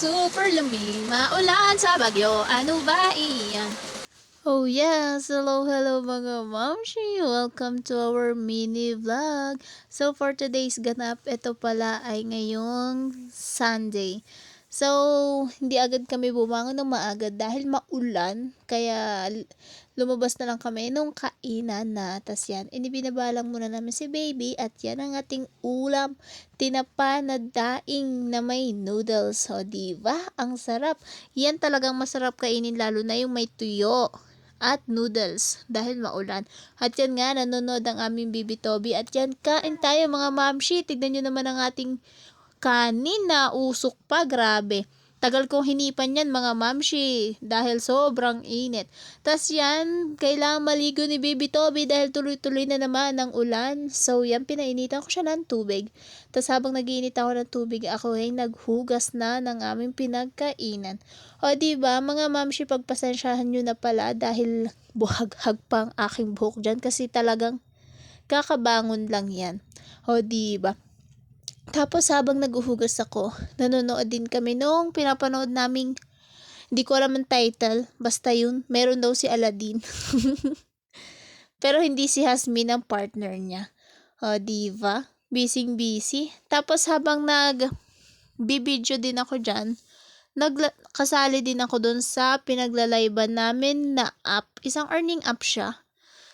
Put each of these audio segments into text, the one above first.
Super lamig, maulan sa Bagyo, ano ba iyan? Oh yes, hello mga mamshi! Welcome to our mini vlog. So for today's ganap, ito pala ay ngayong Sunday. So, hindi agad kami bumangon ng maaga dahil maulan. Kaya, lumabas na lang kami nung kainan na. Tas yan, inibinabalang muna namin si baby. At yan ang ating ulam. Tinapa na daing na may noodles. O, diba? Ang sarap. Yan talagang masarap kainin lalo na yung may tuyo at noodles dahil maulan. At yan nga, nanonood ang aming Bibi Toby. At yan, kain tayo mga mamshi. Tignan nyo naman ang ating kanin na usok pa, grabe. Tagal kong hinipan yan mga mamshi dahil sobrang init. Tas yan, kailangan maligo ni Baby Toby dahil tuloy-tuloy na naman ang ulan. So yan, pinainitan ko siya ng tubig. Tas habang nagiinit ako ng tubig, ako ay naghugas na ng aming pinagkainan. O diba mga mamshi, pagpasensyahan nyo na pala dahil buhag-hag pa ang aking buhok dyan kasi talagang kakabangon lang yan. O diba? Tapos habang naguhugas ako, nanonood din kami nung pinapanood naming, hindi ko alam ang title, basta yun, meron daw si Aladdin. Pero hindi si Hasmin ang partner niya. O, diva, busy. Tapos habang bibidyo din ako dyan, kasali din ako dun sa pinaglalayban namin na app. Isang earning app siya.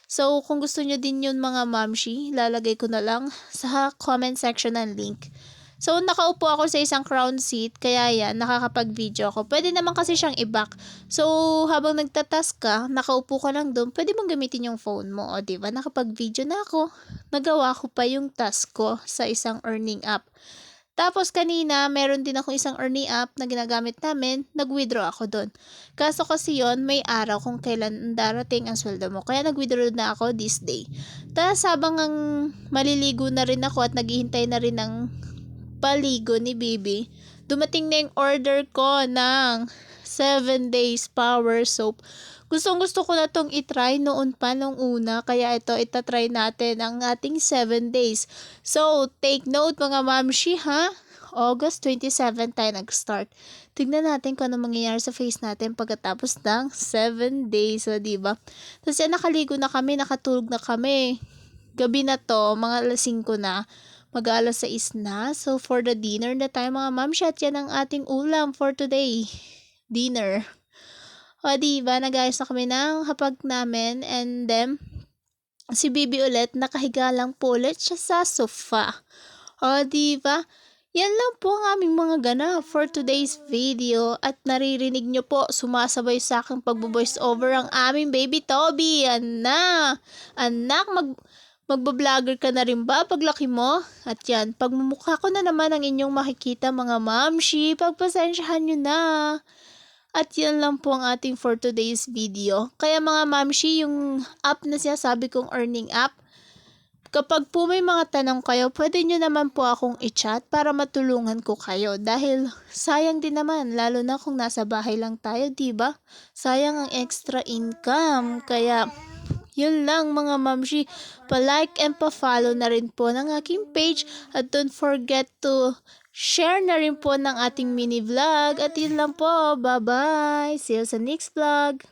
So, kung gusto nyo din yun mga mamshi, lalagay ko na lang sa comment section ng link. So, nakaupo ako sa isang crown seat, kaya yan, nakakapag-video ako. Pwede naman kasi siyang i-back. So, habang nagtatask ka, nakaupo ka lang doon, pwede mong gamitin yung phone mo. O, diba? Nakapag-video na ako. Nagawa ko pa yung task ko sa isang earning app. Tapos kanina, meron din ako isang earning app na ginagamit namin, nag-withdraw ako doon. Kaso kasi yon may araw kung kailan darating ang sweldo mo. Kaya nag-withdraw na ako this day. Tapos habang maliligo na rin ako at naghihintay na rin ng paligo ni baby, dumating na yung order ko ng 7 days power soap. Gustong-gusto ko na tong itry noon pa nung una. Kaya ito, itatry natin ang ating 7 days. So, take note mga mamshi ha. August 27 tayo nag-start. Tignan natin kung ano mangyayari sa face natin pagkatapos ng 7 days. So, diba? Tapos yan, nakaligo na kami, nakatulog na kami. Gabi na to, mga alas 5 na. Mag-alas 6 na. So, for the dinner na tayo mga mamshi. At yan ang ating ulam for today. Dinner. O diba, nag-ayos na kami ng hapag namin and then, si Bibi ulit, nakahiga lang po ulit siya sa sofa. O diba, yan lang po ang aming mga ganap for today's video at naririnig nyo po, sumasabay sa aking pagbo-voice over ang aming Baby Toby. Anak, magbablogger ka na rin ba paglaki mo? At yan, pagmumukha ko na naman ang inyong makikita mga mamshi, pagpasensyahan nyo na. At yan lang po ang ating for today's video. Kaya mga mamshi, yung app na sinasabi kong earning app, kapag po may mga tanong kayo, pwede nyo naman po akong i-chat para matulungan ko kayo. Dahil sayang din naman, lalo na kung nasa bahay lang tayo, diba? Sayang ang extra income. Kaya yun lang mga mamshi, pa-like and pa-follow na rin po ng aking page at don't forget to share na rin po ng ating mini vlog. At yun lang po, bye bye, see you sa next vlog.